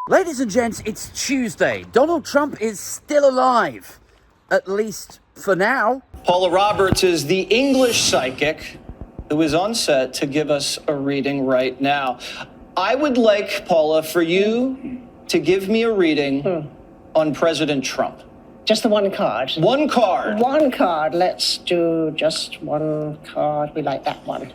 Ladies and gents, it's Tuesday. Donald Trump is still alive. At least for now. Paula Roberts is the English psychic who is on set to give us a reading right now. I would like, Paula, for you to give me a reading on President Trump. Just the one card? One card. One card. Let's do just one card. We like that one.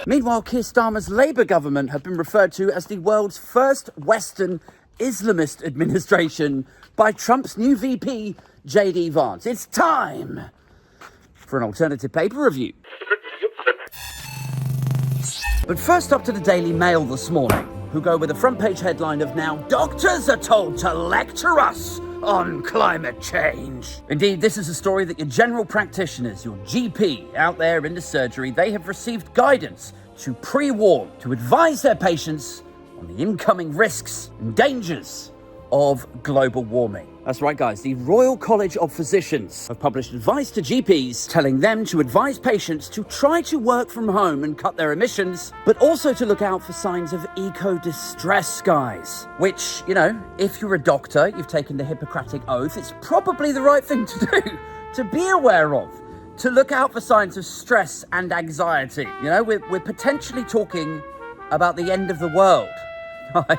Meanwhile, Keir Starmer's Labour government have been referred to as the world's first Western Islamist administration by Trump's new VP, J.D. Vance. It's time for an alternative paper review. But first up to the Daily Mail this morning, who go with a front page headline of "Now Doctors are told to lecture us on climate change." Indeed, this is a story that your general practitioners, your GP out there in the surgery, they have received guidance to pre-warn, to advise their patients on the incoming risks and dangers of global warming. That's right, guys. The Royal College of Physicians have published advice to GPs telling them to advise patients to try to work from home and cut their emissions, but also to look out for signs of eco-distress, guys. Which, you know, if you're a doctor, you've taken the Hippocratic Oath, it's probably the right thing to do, to be aware of, to look out for signs of stress and anxiety. You know, we're potentially talking about the end of the world. Guys,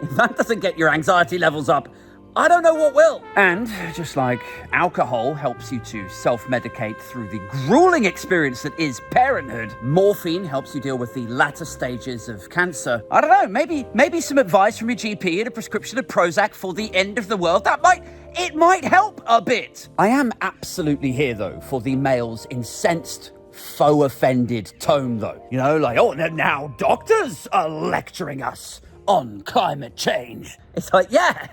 if that doesn't get your anxiety levels up, I don't know what will. And just like alcohol helps you to self-medicate through the grueling experience that is parenthood, morphine helps you deal with the latter stages of cancer. I don't know, maybe some advice from your GP and a prescription of Prozac for the end of the world, it might help a bit. I am absolutely here, though, for the Mail's incensed, faux offended tone, though. You know, like, oh, now doctors are lecturing us on climate change. It's like, yeah.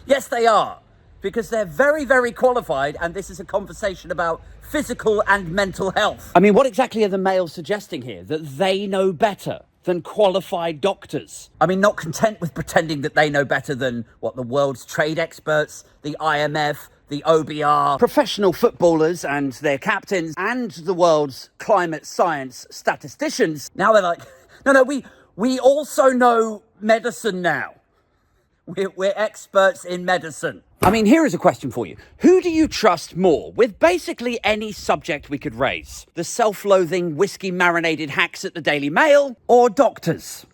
Yes, they are, because they're very, very qualified, and this is a conversation about physical and mental health. I mean, what exactly are the Mail suggesting here? That they know better than qualified doctors? I mean, not content with pretending that they know better than, what, the world's trade experts, the IMF, the OBR, professional footballers and their captains, and the world's climate science statisticians. Now they're like, no, we also know medicine now. We're experts in medicine. I mean, here is a question for you. Who do you trust more with basically any subject we could raise? The self-loathing, whiskey-marinated hacks at the Daily Mail, or doctors,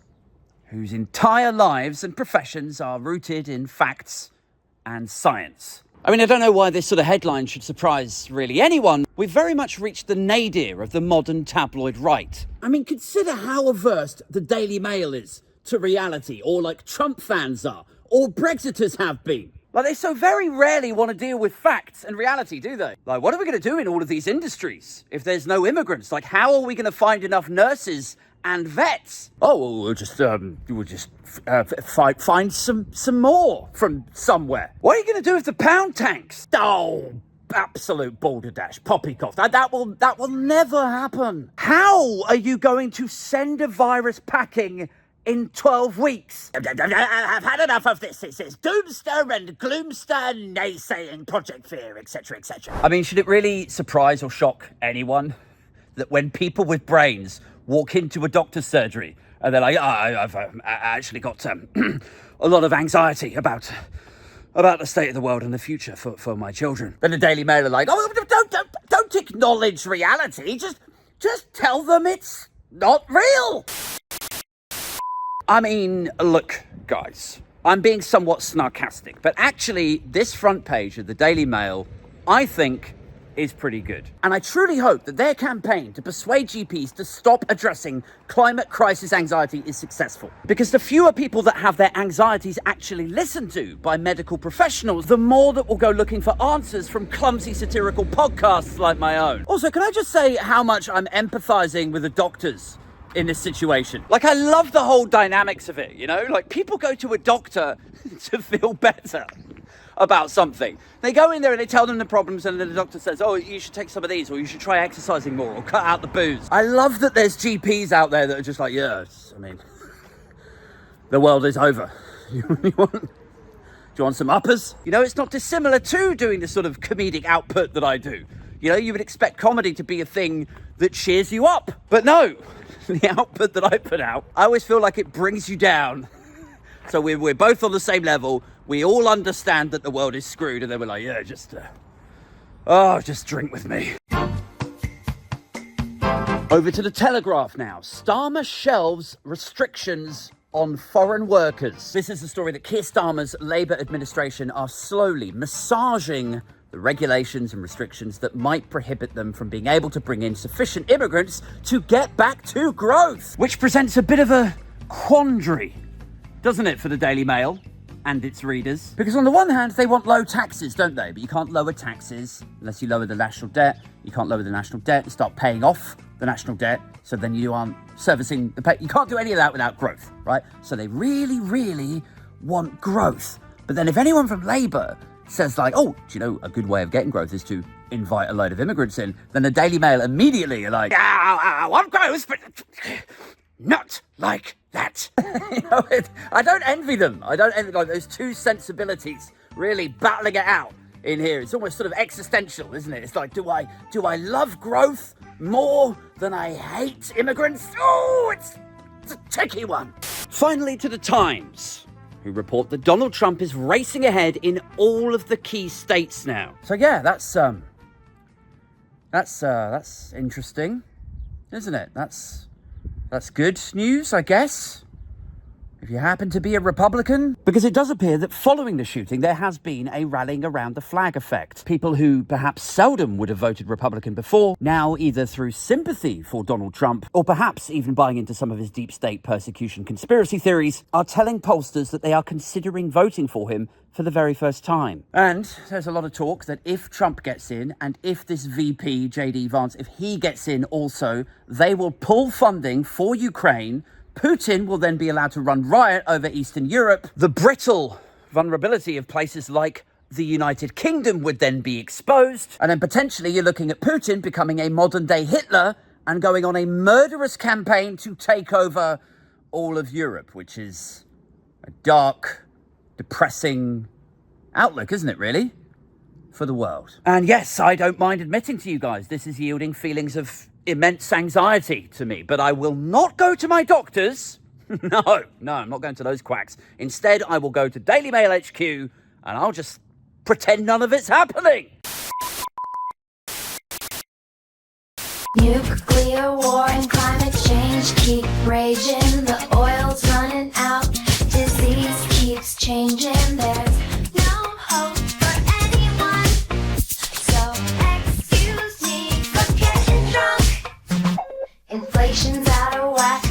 whose entire lives and professions are rooted in facts and science? I mean, I don't know why this sort of headline should surprise really anyone. We've very much reached the nadir of the modern tabloid right. I mean, consider how averse the Daily Mail is to reality, or like Trump fans are, or Brexiters have been. Like, they so very rarely want to deal with facts and reality, do they? Like, what are we going to do in all of these industries if there's no immigrants? Like, how are we going to find enough nurses and vets? Oh, well, we'll just find some more from somewhere. What are you going to do with the pound tanks? Oh, absolute balderdash, poppycock. That will never happen. How are you going to send a virus packing in 12 weeks? I've had enough of this. It's doomster and gloomster, naysaying, Project Fear, etc., etc. I mean, should it really surprise or shock anyone that when people with brains walk into a doctor's surgery and they're like, I've actually got a lot of anxiety about the state of the world and the future for my children, then the Daily Mail are like, oh, don't acknowledge reality. Just tell them it's not real. I mean, look, guys, I'm being somewhat sarcastic, but actually this front page of the Daily Mail, I think, is pretty good. And I truly hope that their campaign to persuade GPs to stop addressing climate crisis anxiety is successful. Because the fewer people that have their anxieties actually listened to by medical professionals, the more that will go looking for answers from clumsy satirical podcasts like my own. Also, can I just say how much I'm empathizing with the doctors in this situation? Like, I love the whole dynamics of it, you know? Like, people go to a doctor to feel better about something. They go in there and they tell them the problems, and then the doctor says, oh, you should take some of these, or you should try exercising more, or cut out the booze. I love that there's GPs out there that are just like, yeah, I mean, the world is over. Do you want some uppers? You know, it's not dissimilar to doing the sort of comedic output that I do. You know, you would expect comedy to be a thing that cheers you up. But no, the output that I put out, I always feel like it brings you down. So we're both on the same level. We all understand that the world is screwed. And then we're like, yeah, just drink with me. Over to the Telegraph now. Starmer shelves restrictions on foreign workers. This is the story that Keir Starmer's Labour administration are slowly massaging the regulations and restrictions that might prohibit them from being able to bring in sufficient immigrants to get back to growth. Which presents a bit of a quandary, doesn't it, for the Daily Mail and its readers? Because on the one hand, they want low taxes, don't they? But you can't lower taxes unless you lower the national debt. You can't lower the national debt and start paying off the national debt, so then you aren't servicing the pay. You can't do any of that without growth, right? So they really, really want growth. But then if anyone from Labour says like, oh, do you know a good way of getting growth is to invite a load of immigrants in, then the Daily Mail immediately are like, I want growth, but not like that. You know, I don't envy them. I don't envy like those two sensibilities really battling it out in here. It's almost sort of existential, isn't it? It's like, do I love growth more than I hate immigrants? Oh, it's a tricky one. Finally, to the Times, who report that Donald Trump is racing ahead in all of the key states now. So yeah, that's interesting, isn't it? That's good news, I guess, if you happen to be a Republican. Because it does appear that following the shooting, there has been a rallying around the flag effect. People who perhaps seldom would have voted Republican before, now either through sympathy for Donald Trump, or perhaps even buying into some of his deep state persecution conspiracy theories, are telling pollsters that they are considering voting for him for the very first time. And there's a lot of talk that if Trump gets in, and if this VP, J.D. Vance, if he gets in also, they will pull funding for Ukraine. Putin will then be allowed to run riot over Eastern Europe. The brittle vulnerability of places like the United Kingdom would then be exposed. And then potentially you're looking at Putin becoming a modern-day Hitler and going on a murderous campaign to take over all of Europe, which is a dark, depressing outlook, isn't it, really, for the world? And yes, I don't mind admitting to you guys, this is yielding feelings of immense anxiety to me, but I will not go to my doctors. No, I'm not going to those quacks. Instead, I will go to Daily Mail HQ and I'll just pretend none of it's happening. Nuclear war and climate change keep raging. The oil's running out. Disease keeps changing. There's no hope for anyone. So excuse me for getting drunk. Inflation's out of whack.